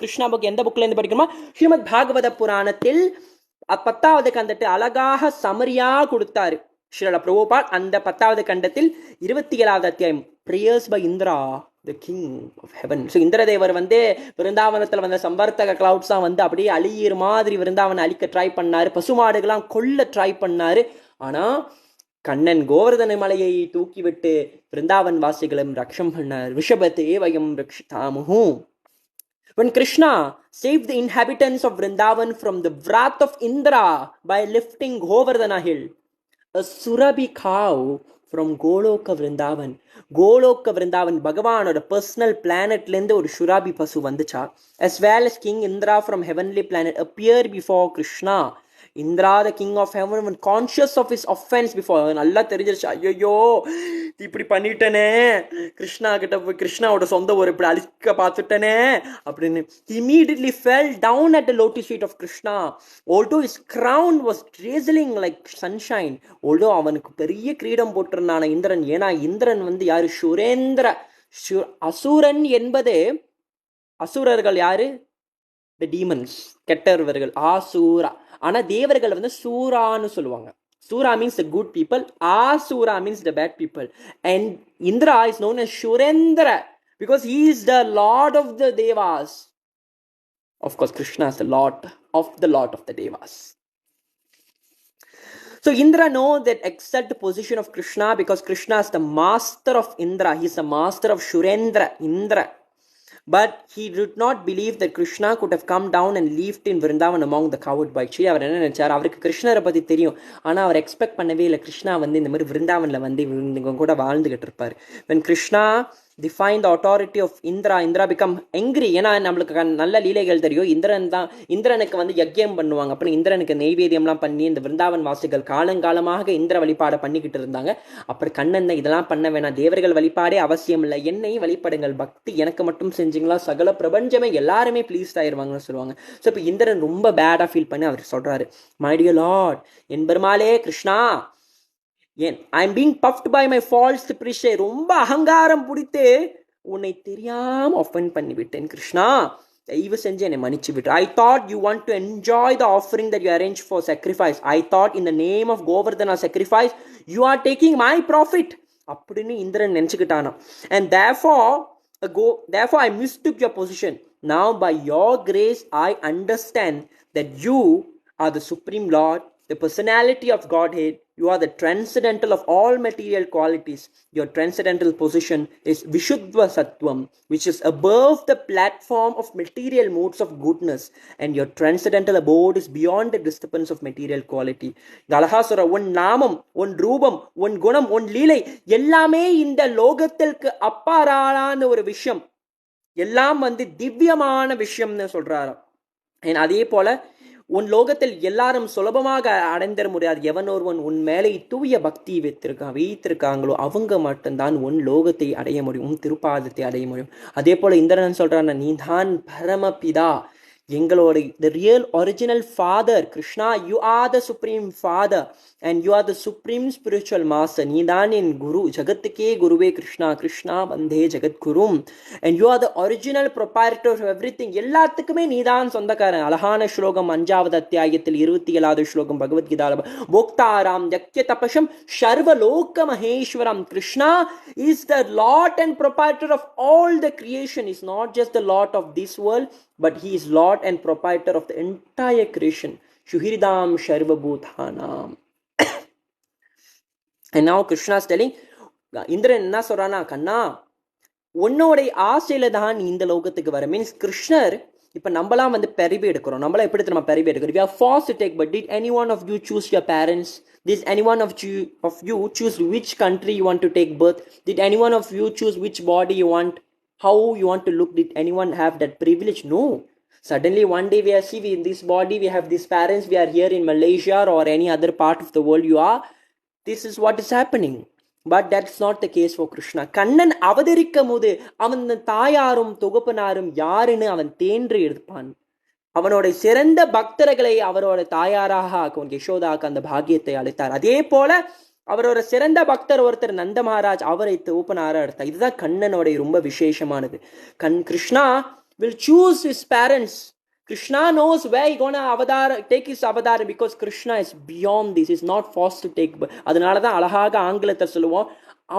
Krishna book எந்த புக்ல இருந்து படிக்கணுமா? ஸ்ரீமத் பாகவத புராணத்தில் 10வது கண்டத்தை அழகாக சமரியா கொடுத்தாரு ஸ்ரீல பிரபுபாத். அந்த 10வது கண்டத்தில் 27வது அத்தியாயம் prayers by Indra the king of heaven. So இந்திரதேவர் விருந்தாவனத்தில் வந்த சம்பர்த்தக கிளவுட்ஸா அப்படியே அழியிற மாதிரி விருந்தாவனை அழிக்க ட்ரை பண்ணாரு. பசுமாடுகள்லாம் கொல்ல ட்ரை பண்ணாரு. ஆனா கண்ணன் கோவர்தன மலையை தூக்கிவிட்டு விருந்தாவன் வாசிகளும் ரக்ஷம் பண்ணார். ரிஷபத்தே வயம் ரக்ஷிதாமுஹு. When Krishna saved the inhabitants of Vrindavan from the wrath of Indra by lifting Govardhana hill, a Surabhi cow from Goloka Vrindavan, பகவானோட பர்சனல் பிளானட்ல இருந்து ஒரு சுராபி பசு வந்துச்சா, as well as King Indra from heavenly planet appeared before Krishna. Indra, the king of heaven, when conscious of his offense before, நல்லா தெரிஞ்சிருச்சு, ஐயோ இப்படி பண்ணிட்டனே, கிருஷ்ணா கிட்ட போய் கிருஷ்ணாவோட சொந்த ஒரு இப்படி அழிக்க பார்த்துட்டனே அப்படின்னு he immediately fell down at the lotus feet of Krishna. Although his crown was dazzling like sunshine, although அவனுக்கு பெரிய கிரீடம் போட்டிருந்தான இந்திரன், ஏன்னா இந்திரன் யாரு? சுரேந்திர. அசுரன் என்பது, அசுரர்கள் யாரு? the demons, கெட்டவர்கள், ஆசூரா. ஆனா தேவர்கள் சூரான்னு சொல்லுவாங்க. சூரா means the good people, asura means the bad people. And Indra is known as Shurendra because he is the lord of the devas. Of course Krishna is the lord of the devas. So Indra knows that exalt position of Krishna because Krishna is the master of Indra. He is the master of Shurendra, Indra. But he did not believe that Krishna could have come down and lived in Vrindavan among the coward bikes. அவர் என்ன நினைச்சார்? அவருக்கு கிருஷ்ணரை பத்தி தெரியும், ஆனா அவர் expect பண்ணவே இல்லை கிருஷ்ணா இந்த மாதிரி விருந்தாவன்ல கூட வாழ்ந்துகிட்டு இருப்பாரு. when Krishna defined the authority of Indra become angry. ஏன்னா நம்மளுக்கு நல்ல லீலைகள் தெரியும். இந்திரனுக்கு யஜ்யம் பண்ணுவாங்க. அப்புறம் இந்திரனுக்கு நெய்வேத்தியம்லாம் பண்ணி இந்த விருந்தாவன் வாசிகள் காலங்காலமாக இந்திர வழிபாடை பண்ணிக்கிட்டு இருந்தாங்க. அப்புறம் கண்ணன் இதெல்லாம் பண்ண வேணாம், தேவர்கள் வழிபாடே அவசியம் இல்லை, என்னையும் வழிபடுங்கள், பக்தி எனக்கு மட்டும் செஞ்சீங்களா சகல பிரபஞ்சமே எல்லாருமே ப்ளீஸ் ஆயிருவாங்கன்னு சொல்லுவாங்க. ஸோ இப்போ இந்திரன் ரொம்ப பேடா ஃபீல் பண்ணி அவர் சொல்றாரு, மை டியர் லார்ட், என் பெருமாளே Krishna, I'm being puffed by my false pride. ரொம்ப அகங்காரம் பிடித்து உன்னை தெரியாம offend பண்ணிவிட்டேன் கிருஷ்ணா, தயவு செஞ்சு என்னை மன்னிச்சு விட்டு. I thought you want to enjoy the offering that you arranged for sacrifice. I thought in the name of Govardhana sacrifice you are taking my profit அப்படின்னு Indiran நினைச்சுக்கிட்டானா. And therefore I mistook your position. Now by your grace I understand that you are the supreme Lord, the personality of Godhead. You are the transcendental of all material qualities. Your transcendental position is Vishuddha Sattvam, which is above the platform of material modes of goodness, and your transcendental abode is beyond the disturbance of material quality. Galahasura, one நாமம், one ரூபம், one குணம், one லீலை எல்லாமே இந்த லோகத்திற்கு அப்பாரான ஒரு விஷயம், எல்லாம் திவ்யமான விஷயம்னு சொல்றாராம். அதே போல உன் லோகத்தில் எல்லாரும் சுலபமாக அடைந்திட முடியாது. எவன் ஒருவன் உன் மேலே தூய பக்தி வைத்திருக்காங்களோ அவங்க மட்டும்தான் உன் லோகத்தை அடைய முடியும், உன் திருப்பாதத்தை அடைய முடியும். அதே போல இந்திரன் சொல்றான், நீ தான் பரமபிதா, எங்களோட the real original father Krishna, you are the supreme father and you are the supreme spiritual master. நீ தான் என் குரு, ஜகத்துக்கே குருவே கிருஷ்ணா, கிருஷ்ணா வந்தே ஜகத்குரும். and you are the original proprietor of everything. எல்லாத்துக்குமே நீ தான் சொந்தக்காரன். அழகான ஸ்லோகம் 5வது அத்தியாயத்தில் 27வது ஸ்லோகம் பகவத்கீதால, போக்தாராம் யக்ய தபசம் சர்வலோக Maheswaram. Krishna is the lord and proprietor of all the creation. Is not just the lord of this world, but he is lord and proprietor of the entire creation. Shuhiridam Sharvabhuthanam. And now Krishna is telling, Indran என்ன சொல்றானா, கண்ணா உன்னோட ஆசையில தான் இந்த லோகத்துக்கு வர. Means கிருஷ்ணர் இப்ப நம்மளாம் பெரிபி எடுக்கிறோம். நம்மளாம் எப்படி நம்ம பெரிபி எடுக்கிறோம்? We are forced to take, but did any one of you choose your parents? Did any one of you choose which country you want to take birth? Did any one of you choose which body you want, how you want to look? Did anyone have that privilege? No. Suddenly one day we are in this body, we have these parents, we are here in Malaysia or any other part of the world you are. This is what is happening. But that's not the case for Krishna. Kannan அவதரிக்கும் போது அவன் தாயாரும் தொகுப்பனாரும் யாருன்னு அவன் தேன்று எடுப்பான். அவனோட சிறந்த பக்தர்களை அவரோட தாயாராக ஆக்கும் யசோதாக்கு அந்த பாக்கியத்தை அளித்தார். அதே போல அவரோட சிறந்த பக்தர் ஒருத்தர் நந்த மகாராஜ், அவரை தொகுப்பனாரா எடுத்தார். இதுதான் கண்ணனோட ரொம்ப விசேஷமானது. Krishna will choose his parents. Krishna knows where he gonna take his avatar, because Krishna is beyond this. He's not forced to take. அதனால தான் அழகாக ஆங்கிலத்தை சொல்லுவோம்,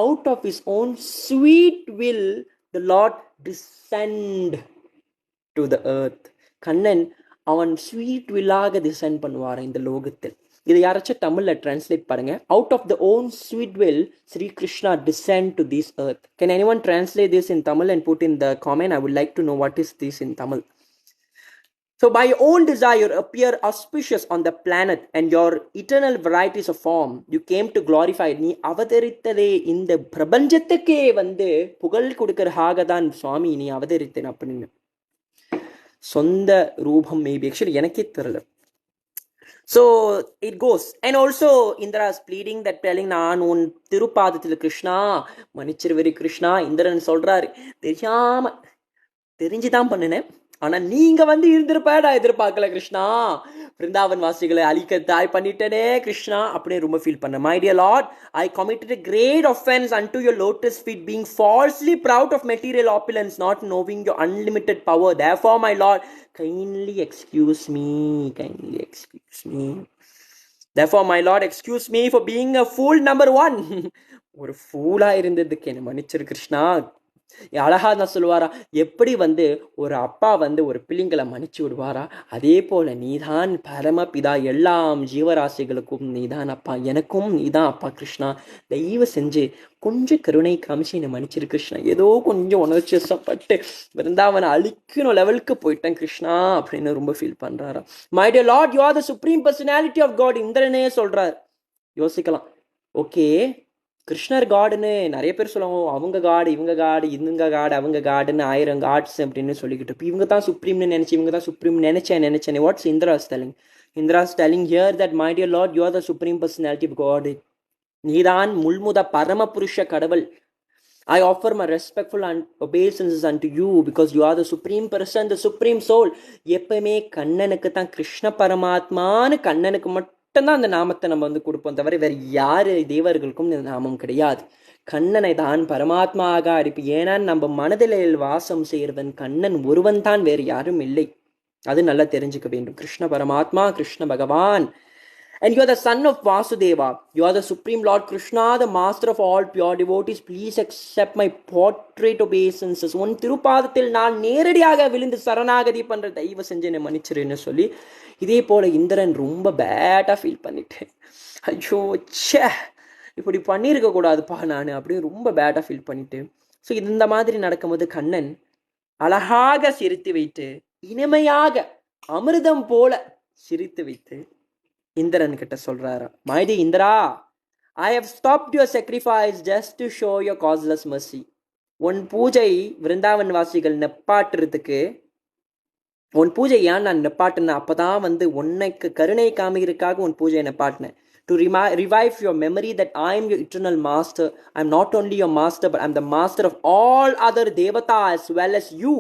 out of his own sweet will the Lord descend to the earth. Kannan அவன் sweet வில்லாக design பண்ணுவார் இந்த லோகத்தில். இதை யாராச்சும் தமிழ்ல டிரான்ஸ்லேட் பாருங்க. Out of the own sweet will Shri Krishna descend to this earth. Can anyone translate this in Tamil and put in the comment? I would like to know what is this in Tamil. So by your own desire appear auspicious on the planet and your eternal varieties of form you came to glorify. நீ அவதரித்ததே இந்த பிரபஞ்சத்துக்கே வந்து புகழ் கொடுக்கறதாக தான் சுவாமி நீ அவதரித்தேன் அப்படின்னு. சொந்த ரூபம் maybe actually எனக்கே தெரியல. So it goes. And also Indra is pleading that, telling நான் உன் திருப்பாதத்தில் கிருஷ்ணா மன்னிச்சிருவரி கிருஷ்ணா. இந்திரன் சொல்றாரு, தெரிஞ்சுதான் பண்ணினேன், ஆனா நீங்க வந்து இருந்திருப்ப நான் எதிர்பார்க்கல கிருஷ்ணா. பிருந்தாவன் வாசிகளை அழிக்க தாய் பண்ணிட்டேனே கிருஷ்ணா அப்படின்னு ரொம்ப ஃபீல் பண்ண. My dear Lord, I committed a great offense unto your lotus feet, being falsely proud of material opulence, not knowing your unlimited power. Therefore, my Lord, kindly excuse me. Therefore, my Lord, excuse me for being a fool number one. ஒரு ஃபூலா இருந்ததுக்கு என்ன மன்னிச்சிரு கிருஷ்ணா. அழகா தான் சொல்லுவாரா, எப்படி வந்து ஒரு அப்பா வந்து ஒரு பிள்ளைங்களை மன்னிச்சு விடுவாரா, அதே போல நீதான் பரமபிதா, எல்லாம் ஜீவராசிகளுக்கும் நீதான் அப்பா, எனக்கும் நீதான் அப்பா கிருஷ்ணா. தயவு செஞ்சு கொஞ்சம் கருணை காமிச்சு என்னை மன்னிச்சிரு கிருஷ்ணா. ஏதோ கொஞ்சம் உணர்ச்சிப்பட்டு விருந்தாவனை அழிக்கணும் லெவலுக்கு போயிட்டேன் கிருஷ்ணா அப்படின்னு ரொம்ப ஃபீல் பண்றாரா. My dear lord, you are the supreme personality of God. இந்திரனே சொல்றார். யோசிக்கலாம், ஓகே கிருஷ்ணர் காடுன்னு நிறைய பேர் சொல்லுவாங்க, அவங்க காடு இவங்க காடு இவங்க காடு அவங்க காடுன்னு 1000 காட்ஸ் அப்படின்னு சொல்லிக்கிட்டு, இப்போ இவங்க தான் சுப்ரீம்னு நினைச்சு இவங்க தான் சுப்ரீம் நினைச்சேன். What's Indra's telling? Indra's telling here that my dear lord, you are the supreme personality of God. நீதான் முள்முத பரம புருஷ கடவுள். I offer my respectful obeisances unto you because you are the supreme person, the supreme soul. எப்பவுமே கண்ணனுக்கு தான் கிருஷ்ண பரமாத்மான்னு கண்ணனுக்கு மட்டும் தான் அந்த நாமத்தை நம்ம வந்து கொடுப்போம், தவிர வேற யாரு தேவர்களுக்கும் இந்த நாமம் கிடையாது. கண்ணனை தான் பரமாத்மாக அடிப்பு. ஏன்னா நம்ம மனதில் வாசம் செய்கிறவன் கண்ணன் ஒருவன் தான், வேறு யாரும் இல்லை. அது நல்லா தெரிஞ்சுக்க வேண்டும். கிருஷ்ண பரமாத்மா, கிருஷ்ண பகவான். And you are the son of Vasudeva. You are the supreme Lord Krishna, the master of all pure devotees. Please accept my portrait obeisances. உன் திருப்பாதத்தில் நான் நேரடியாக விழுந்து சரணாகதி பண்ற, தயவு செஞ்சு என்னை மன்னிச்சிருன்னு சொல்லி. இதே போல இந்திரன் ரொம்ப பேடா ஃபீல் பண்ணிட்டேன். ஐயோ சே, இப்படி பண்ணியிருக்க கூடாதுப்பா நான் அப்படின்னு ரொம்ப பேடா ஃபீல் பண்ணிட்டு. ஸோ இந்த மாதிரி நடக்கும்போது கண்ணன் அழகாக சிரித்து வைத்து, இனிமையாக அமிர்தம் போல சிரித்து வைத்து இந்திரன் கிட்ட சொல்றாரா, my dear Indra, I have stopped your sacrifice just to show your causeless mercy. உன் பூஜை விருந்தாவன் வாசிகள் நெப்பாட்டுறதுக்கு, உன் பூஜை ஏன் நான் நெப்பாட்டினேன், அப்பதான் வந்து உன்னைக்கு கருணை காமிக்கிறதுக்காக உன் பூஜையை நெப்பாட்டினேன். To revive your memory that I am your eternal master. I am not only your master, but I am the master of all other devata as well as you.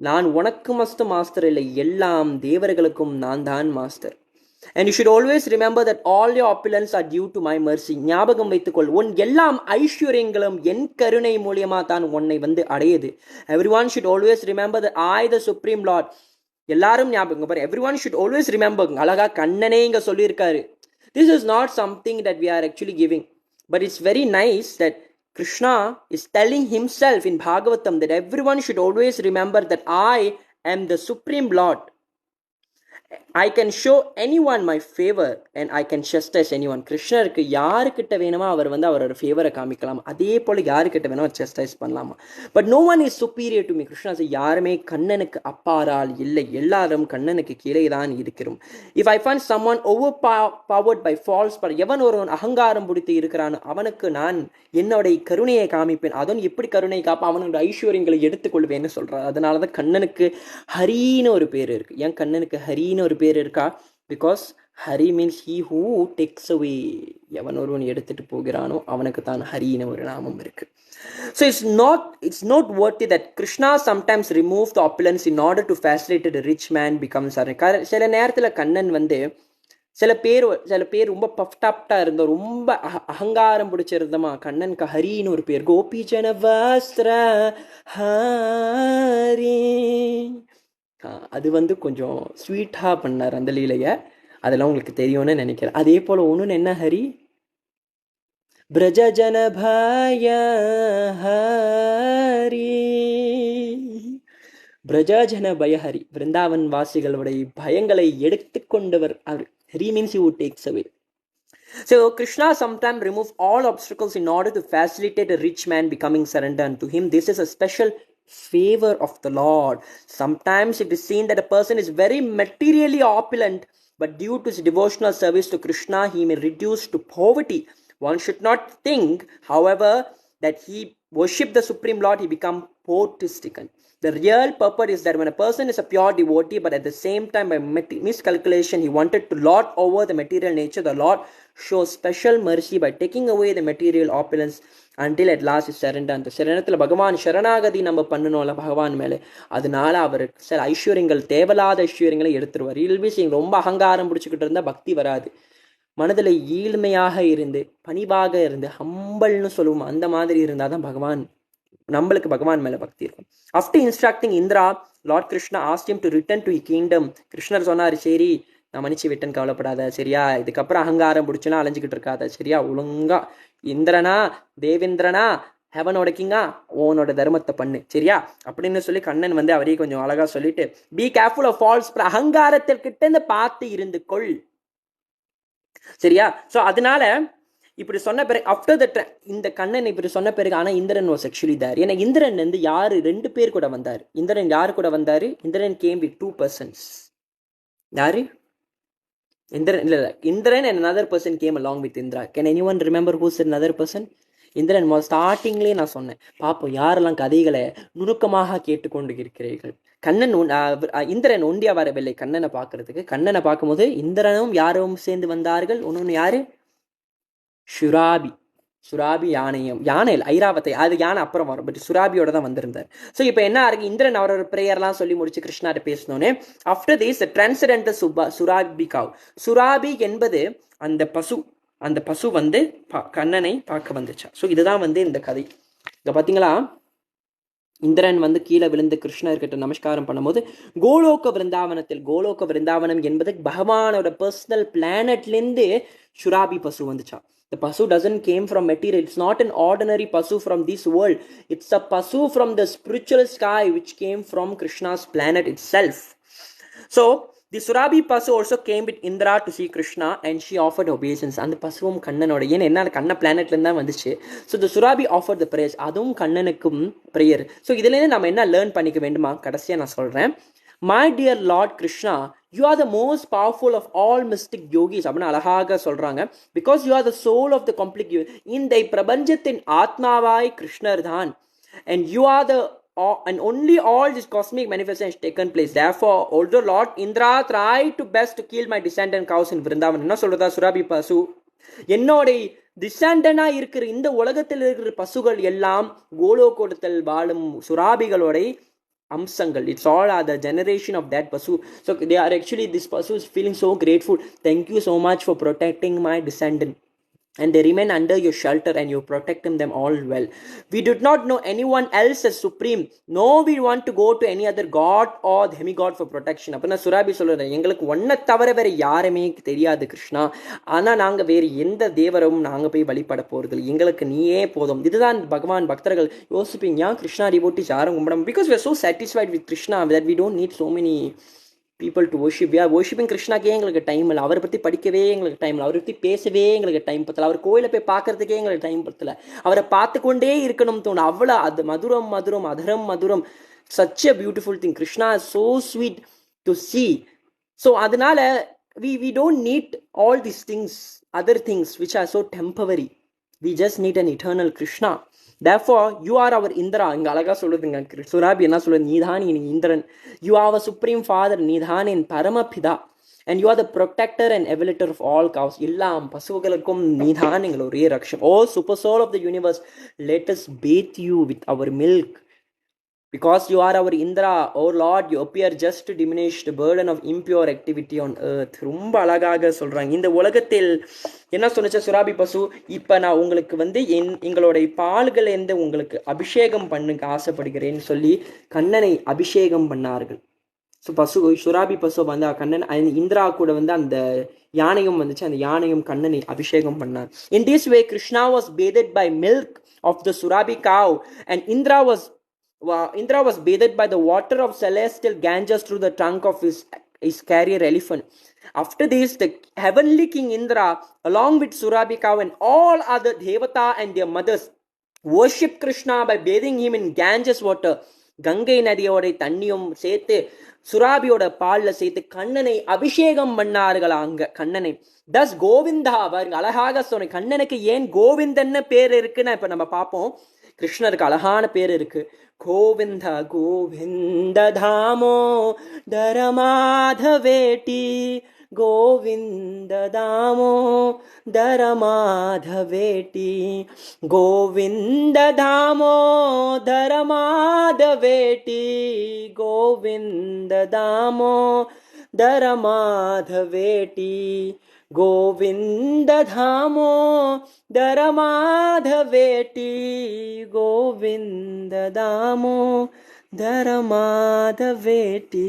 நான் உனக்கு மாஸ்டர் இல்லை, எல்லாம் தேவர்களுக்கும் நான் தான் master. And you should always remember that all your opulence are due to my mercy. ஞாபகம் வைத்துக்கொள், உன் எல்லாம் ஐஸ்வர்யங்களும் என் கருணை மூலியமா தான் உன்னை வந்து அடையுது. Everyone should always remember that I, the supreme Lord. எல்லாரும் ஞாபகம் பாரு, everyone should always remember. அழகா கண்ணனே இங்க சொல்லியிருக்காரு. This is not something that we are actually giving, but it's very nice that Krishna is telling himself in Bhagavatam that everyone should always remember that I am the supreme Lord. I can show anyone my favor and I can chastise anyone. கிருஷ்ணருக்கு யாருக்கிட்ட வேணுமோ அவர் வந்து அவரோட ஃபேவரை காமிக்கலாம், அதே போல யாருக்கிட்ட வேணுமோ chastise பண்ணலாமா. But no one is superior to me. Krishna யாருமே கண்ணனுக்கு அப்பாரால் இல்லை, எல்லாரும் கண்ணனுக்கு கீழே தான் இருக்கிறோம். If I find someone overpowered by false, எவன் ஒருவன் அகங்காரம் பிடித்து இருக்கிறான் அவனுக்கு நான் என்னோட கருணையை காமிப்பேன். அதுவும் எப்படி கருணை காப்ப, அவனோட ஐஸ்வர்யங்களை எடுத்துக்கொள்வேன்னு சொல்றான். அதனாலதான் கண்ணனுக்கு ஹரின்னு ஒரு பேர் இருக்கு. ஏன் கண்ணனுக்கு ஹரின்னு ஒரு பேர் இருக்கா? Because Hari means he who takes away. எவன் ஒருவன் எடுத்துட்டு போகிறானோ அவனுக்கு தான் ஹரின்னு ஒரு நாமம் இருக்கு. So it's not worthy that Krishna sometimes remove the opulence in order to facilitate a rich man becomes. சில நேரத்துல கண்ணன் வந்து சில பேர் ரொம்ப பஃப்டாப்டா இருந்தோம், ரொம்ப அகங்காரம் பிடிச்சிருந்தமா. கண்ணனுக்கு ஹரின்னு ஒரு பேர், கோபி ஜன வஸ்திர ஹரி. அது வந்து கொஞ்சம் ஸ்வீட்டா பண்ணார் அந்த லீலைய. அதெல்லாம் உங்களுக்கு தெரியும்னு நினைக்கிறேன். அதே போல ஒன்று என்ன ஹரி, பிரஜ ஜன பய ஹரி, பிரஜாஜன பயஹரி, விருந்தாவன் வாசிகளுடைய பயங்களை எடுத்துக்கொண்டவர் அவர். Hari means he who takes away. So Krishna sometimes removes all obstacles in order to facilitate a rich man becoming surrender unto him. This is a special favor of the Lord. Sometimes it is seen that a person is very materially opulent, but due to his devotional service to Krishna, he may reduce to poverty. One should not think, however, that he worship the Supreme Lord, he become poverty-stricken. The real purpose is that when a person is a pure devotee, but at the same time by miscalculation he wanted to lord over the material nature, the Lord shows special mercy by taking away the material opulence until at last is surrender. அந்த சரணத்தில் பகவான் சரணாகதி நம்ம பண்ணணும்ல பகவான் மேலே, அதனால அவர் சில ஐஸ்வர்யங்கள், தேவையில்லாத ஐஸ்வர்யங்களை எடுத்துருவார். இல்பி ரொம்ப அகங்காரம் பிடிச்சிக்கிட்டு இருந்தால் பக்தி வராது. மனதில் ஈழ்மையாக இருந்து, பணிவாக இருந்து, ஹம்பல்னு சொல்லுவோம், அந்த மாதிரி இருந்தால் தான் பகவான் நம்மளுக்கு பகவான் மேல பக்தி இருக்கும். After instructing Indira, Lord Krishna asked him to return to his kingdom. கிருஷ்ணர் சொன்னார், சரி நான் மன்னிச்சு விட்டேன், கவலைப்படாத சரியா, இதுக்கப்புறம் அகங்காரம் பிடிச்சுனா அலைஞ்சிக்கிட்டு இருக்காத சரியா, ஒழுங்கா இந்திரனா தேவேந்திரனா ஹெவனோட கிங்கா உன்னோட தர்மத்தை பண்ணு சரியா அப்படின்னு சொல்லி கண்ணன் வந்து அவரையே கொஞ்சம் அழகா சொல்லிட்டு, பி கேர்ஃபுல் ஆஃப் ஃபால்ஸ், அகங்காரத்திற்கிட்ட இருந்து பார்த்து இருந்து கொள் சரியா. ஸோ அதனால இப்படி சொன்ன பிறகு ஆஃப்டர் த இந்த கண்ணன் இப்படி சொன்ன பிறகு, ஆனால் இந்திரன் வாஸ் ஆக்சுவலி தேர். ஏன்னா இந்திரன் வந்து யாரு, 2 பேர் கூட வந்தார். இந்திரன் யாரு கூட வந்தாரு? Indran came with 2 persons. யாரு? இந்திரன் இல்ல, Indiran and another person came along with Indra. Can anyone remember who's another person? Indiran ஸ்டார்டிங்லேயே நான் சொன்னேன், பாப்போம் யாரெல்லாம் கதைகளை நுணுக்கமாக கேட்டுக்கொண்டு இருக்கிறீர்கள். கண்ணன் இந்திரன் ஒண்டியா வரவில்லை கண்ணனை பார்க்கறதுக்கு. கண்ணனை பார்க்கும்போது இந்திரனும் யாரும் சேர்ந்து வந்தார்கள். ஒன்னொன்னு யாரு? சுராபி யானையும், யானை இல்லை ஐராவத்தை, அது யானை அப்புறம் வரும், பட் சுராபியோட தான் வந்திருந்தார். ஸோ இப்போ என்ன ஆகுது, இந்திரன் அவரோட ப்ரேயர்லாம் சொல்லி முடிச்சு கிருஷ்ணாட்ட பேசினோன்னே, ஆஃப்டர் திஸ் டிரான்சடென்டல் சுராபி காவ். சுராபி என்பது அந்த பசு, அந்த பசு வந்து கண்ணனை பார்க்க வந்துச்சா. ஸோ இதுதான் வந்து இந்த கதை. இங்க பார்த்தீங்களா, இந்திரன் வந்து கீழே விழுந்து கிருஷ்ணர்கிட்ட நமஸ்காரம் பண்ணும்போது கோலோக விருந்தாவனம் என்பது பகவானோட பர்சனல் பிளானட்லேருந்து சுராபி பசு வந்துச்சா. The pasu doesn't came from material. It's not an ordinary pasu from this world. It's a pasu from the spiritual sky which came from Krishna's planet itself. So the Surabhi pasu also came with Indra to see Krishna and she offered obeisance. And the pasuvum kannanoda enna kanna planet la irundha vanduchu. So the Surabhi offered the prayers. Adum kannanukkum prayer. So idhile nama enna learn panikka venduma kadasiya na solren. My dear Lord Krishna, you are the most powerful of all mystic yogis. அப்படின்னா அழகாக சொல்றாங்க. Because you are the soul of the complete இந்த பிரபஞ்சத்தின் ஆத்மாவாய் கிருஷ்ணர் தான். And you are the and only all this cosmic manifestation taken place. Therefore, although Lord Indra tried to best to kill my descendant cows in Vrindavan, என்ன சொல்றதா சுராபி பசு, என்னோட டிசண்டனா இருக்கிற இந்த உலகத்தில் இருக்கிற பசுகள் எல்லாம் கோலோகோடத்தில் வாழும் சுராபிகளோட amsangal. It's all the generation of that pasu. So they are actually, this pasu is feeling so grateful. Thank you so much for protecting my descendant. And they remain under your shelter and you protect them all well. We did not know anyone else as supreme. No, we want to go to any other god or demigod for protection. அப்பனா சுராபி சொல்றாரு, எங்களுக்கு ஒன்ன தவிர வேற யாருமே தெரியாது கிருஷ்ணா. ஆனா நாங்க வேற எந்த தேவரும் நாங்க போய் வழிபட போறது, எங்களுக்கு நீயே போதும். இதுதான் பகவான் பக்தர்கள் யோசிப்பீங்க, ஏன் கிருஷ்ணா டிவோட்டிஸ் யாரும் கும்பிடாம. Because we are so satisfied with Krishna that we don't need so many people to worship. We are worshiping கிருஷ்ணாக்கே எங்களுக்கு டைம் இல்லை, அவரை பற்றி படிக்கவே எங்களுக்கு டைம் இல்லை, அவரை பற்றி பேசவே எங்களுக்கு டைம் பத்தல, அவர் கோயிலை போய் பார்க்கறதுக்கே எங்களுக்கு டைம் பத்தல, அவரை பார்த்து கொண்டே இருக்கணும் தோணும், அவ்வளோ அது மதுரம் அதரம் such a beautiful thing. Krishna is so sweet to see. So அதனால we don't need all these things, other things which are so temporary. We just need an eternal Krishna. Therefore you are our Indra. இங்க அழகா சொல்லுதுங்க சுராபி என்ன சொல்லுது, நீதான் Indiran. You are our supreme father. நீதான் என் பரமபிதா. And you are the protector and evaluator of all cows. எல்லாம் பசுகளுக்கும் நீதான் எங்கள் ஒரே ரக்ஷம். Oh super soul of the universe, let us bathe you with our milk. Because you are our Indra, oh Lord, you appear just to diminish the burden of impure activity on earth. ரொம்ப அழகாக சொல்றாங்க. இந்த உலகத்தில் என்ன சொன்னுச்சு சுராபி பசு, இப்ப நான் உங்களுக்கு வந்து எங்களுடைய பால்கள் எந்த உங்களுக்கு அபிஷேகம் பண்ணுங்க ஆசைப்படுகிறேன்னு சொல்லி கண்ணனை அபிஷேகம் பண்ணார்கள். ஸோ பசு சுராபி பசு வந்து கண்ணன் இந்திரா கூட வந்து அந்த யானையும் வந்துச்சு, அந்த யானையும் கண்ணனை அபிஷேகம் பண்ணார். In this way Krishna was bathed by milk of the Surabi cow, and Indra was bathed by the water of celestial Ganges through the trunk of his carrier elephant. After this, the heavenly king Indra, along with Surabi cow and all other Devata and their mothers, worship Krishna by bathing him in Ganges water. Ganga நதியோட தண்ணியும் சேர்த்து சுராபியோட பால்ல சேர்த்து கண்ணனை அபிஷேகம் பண்ணார்களா அங்க கண்ணனை. தஸ் கோவிந்தா, பாருங்க அழகாக சொன்ன. கண்ணனுக்கு ஏன் கோவிந்தன்னு பேர் இருக்குன்னு இப்ப நம்ம பார்ப்போம். கிருஷ்ணருக்கு அழகான பேர் இருக்கு. கோவிந்த கோவிந்த தாமோ தரமாதவேட்டி, கோவிந்த தாமோ தரமாதவேட்டி, கோவிந்த தாமோ தரமாதவேட்டி, கோவிந்த தாமோ தரமாதவேட்டி, கோவிந்த தாமோ தரமாதவேட்டி, கோவிந்த தாமோ தரமாதவேட்டி.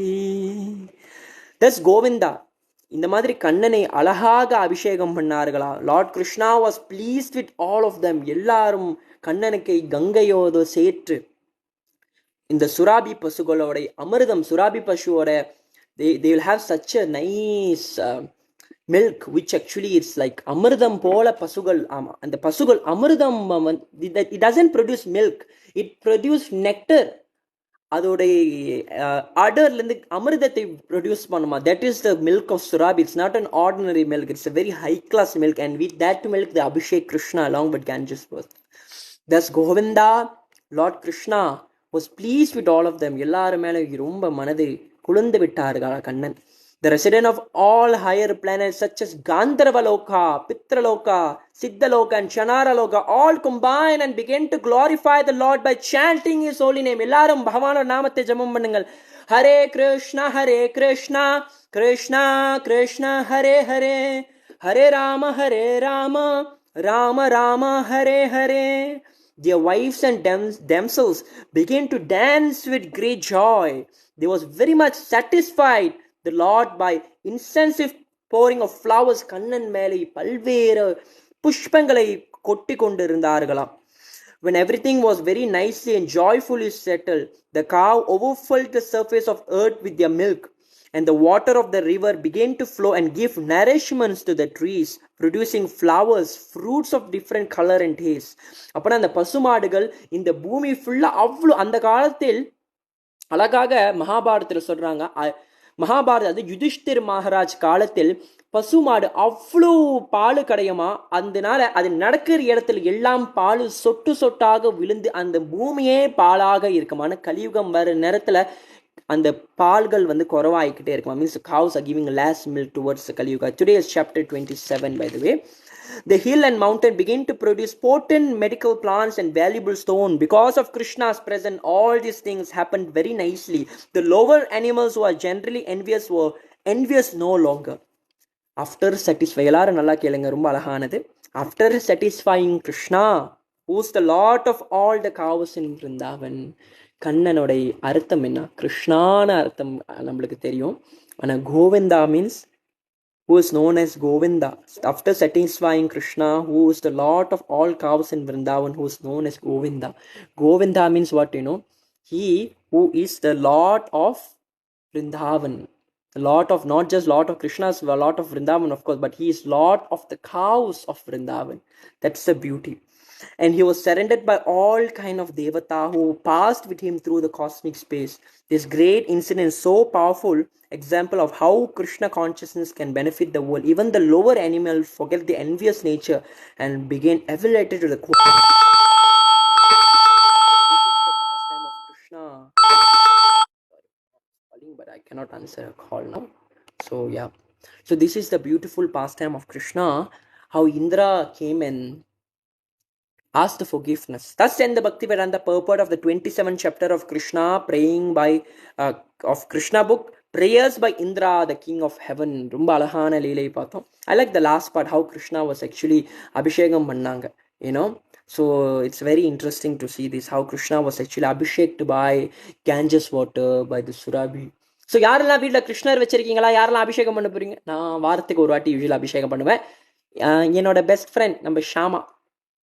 தஸ் கோவிந்தா, இந்த மாதிரி கண்ணனை அழகாக அபிஷேகம் பண்ணார்களா. Lord Krishna was pleased with all of them. எல்லாரும் கண்ணனுக்கு கங்கையோடு சேர்த்து இந்த சுராபி பசுகளோட அமிர்தம், சுராபி பசுவோட they will have such a nice milk which actually it's like அமிர்தம் போல பசுகள். ஆமா, அந்த பசுகள் அமிர்தம் it doesn't produce milk, it produce nectar. அதோடைய அடர்லேருந்து அமிர்தத்தை ப்ரொடியூஸ் பண்ணுமா. That is the milk of Surabhi. It's not an ordinary milk, it's a very high class milk. And with that milk the abhishek Krishna along with Ganges birth. Thus Govinda, lord Krishna was please with all of them. எல்லாரும் மேலே ரொம்ப மனது குளிர்ந்து விட்டார்கள் Kannan. The resident of all higher planets such as Gandharvaloka, Pitraloka, Siddhaloka and Chanaraloka all combine and begin to glorify the Lord by chanting his holy name. எல்லாரும் பகவானோட நாமத்தை ஜெபம் பண்ணுங்கள். Hare Krishna Hare Krishna Krishna Krishna Hare Hare, Hare Rama Rama Rama Hare Hare. Their wives and themselves began to dance with great joy. They was very much satisfied the Lord by incensive pouring of flowers. Kannan மேலே பல்வேறு புஷ்பங்களை கொட்டி கொண்டிருந்தார்களாம். When everything was very nicely and joyfully settled, the cow overfilled the surface of earth with their milk, and the water of the river began to flow and give nourishments to the trees, producing flowers, fruits of different color and taste. அப்பனா அந்த பசுமாடுகள் இந்த பூமி ஃபுல்லா அவ்வளோ அந்த காலத்தில் அழகாக மகாபாரதத்தில் சொல்றாங்க. மகாபாரத அது யுதிஷ்டிர் மகாராஜ் காலத்தில் பசுமாடு அவ்வளோ பால் கடையுமா. அதனால அது நடக்கிற இடத்துல எல்லாம் பால் சொட்டு சொட்டாக விழுந்து அந்த பூமியே பாலாக இருக்குமான. கலியுகம் வர நேரத்துல அந்த பால்கள் வந்து குறவாயிக்கிட்டே இருக்குமா. Means cows are giving less milk towards the Kaliyuga. Today is chapter 27 by the way. The hill and mountain begin to produce potent medical plants and valuable stone. Because of Krishna's presence, all these things happened very nicely. The lower animals who are generally envious were envious no longer. After satisfying, எல்லாரும் நல்லா கேளுங்க, ரொம்ப அழகானது. After satisfying Krishna, who's the lord of all the cows in Vrindavan. கண்ணனுடைய அர்த்தம் என்ன? கிருஷ்ணான அர்த்தம் நம்மளுக்கு தெரியும். ஆனால் Govinda means who is known as Govinda. After satisfying Krishna, who is the lord of all cows in Vrindavan, who is known as Govinda. Govinda means what, you know? He who is the lord of Vrindavan. The lord of, not just lord of Krishna's, the lord of Vrindavan of course, but he is lord of the cows of Vrindavan. That's the beauty. And he was surrounded by all kind of devata who passed with him through the cosmic space. This great incident is so powerful example of how Krishna consciousness can benefit the world. Even the lower animals forget the envious nature and begin elevated to the core. This is the pastime of Krishna. Sorry, but I cannot answer a call now. So yeah. So this is the beautiful pastime of Krishna. How Indra came and ask the forgiveness. Thus then the Bhaktivedanta purport of the 27th chapter of Krishna, praying by of Krishna book, prayers by Indra, the king of heaven. Rumba alahana leelai paathom. I like the last part, how Krishna was actually abhishekam pannanga, you know. So it's very interesting to see this, how Krishna was actually abhisheked by Ganges water, by the Surabhi. So யாரெல்லாம் வீட்டில் கிருஷ்ணர் வச்சிருக்கீங்களா? யாரெல்லாம் அபிஷேகம் பண்ண போறீங்க? நான் வாரத்துக்கு ஒரு வாட்டி யூஸ்வலாக அபிஷேகம் பண்ணுவேன். என்னோட பெஸ்ட் ஃப்ரெண்ட் நம்ம ஷாமா,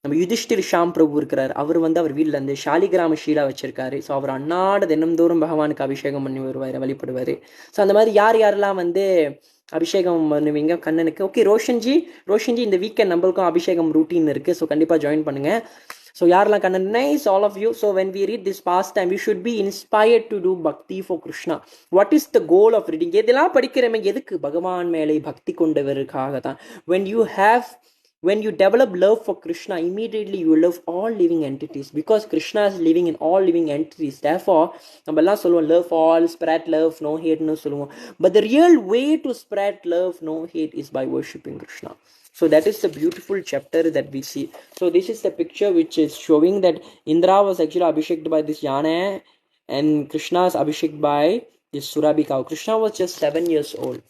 நம்ம யுதிஷ்டிர் ஷாம் பிரபு இருக்கிறார், அவர் அவர் வீட்டில் வந்து ஷாலிகிராம ஷீலா வச்சிருக்காரு. ஸோ அவர் அன்னாட தினம்தோறும் பகவானுக்கு அபிஷேகம் பண்ணி வருவார், வழிபடுவார். ஸோ அந்த மாதிரி யாரெல்லாம் அபிஷேகம் பண்ணுவீங்க கண்ணனுக்கு? ஓகே, ரோஷன்ஜி இந்த வீக்கெண்ட் நம்மளுக்கும் அபிஷேகம் ரூட்டீன் இருக்குது. ஸோ கண்டிப்பாக ஜாயின் பண்ணுங்கள். ஸோ யாரெல்லாம் Kannan, nice all of you. So when we read this pastime, we should be inspired to do bhakti for Krishna. What is the goal of reading? எதெல்லாம் படிக்கிறமே எதுக்கு? பகவான் மேலே பக்தி கொண்டவருக்காக தான். When you develop love for Krishna, immediately you love all living entities, because Krishna is living in all living entities. Therefore, நம்ம எல்லாம் சொல்லுவோம் love all, spread love, no hate னு சொல்லுவோம். But the real way to spread love, no hate, is by worshipping Krishna. So that is the beautiful chapter that we see. So this is the picture which is showing that Indra was actually abhisheked by this Yana, and Krishna is abhisheked by this Surabhi cow. Krishna was just 7 years old.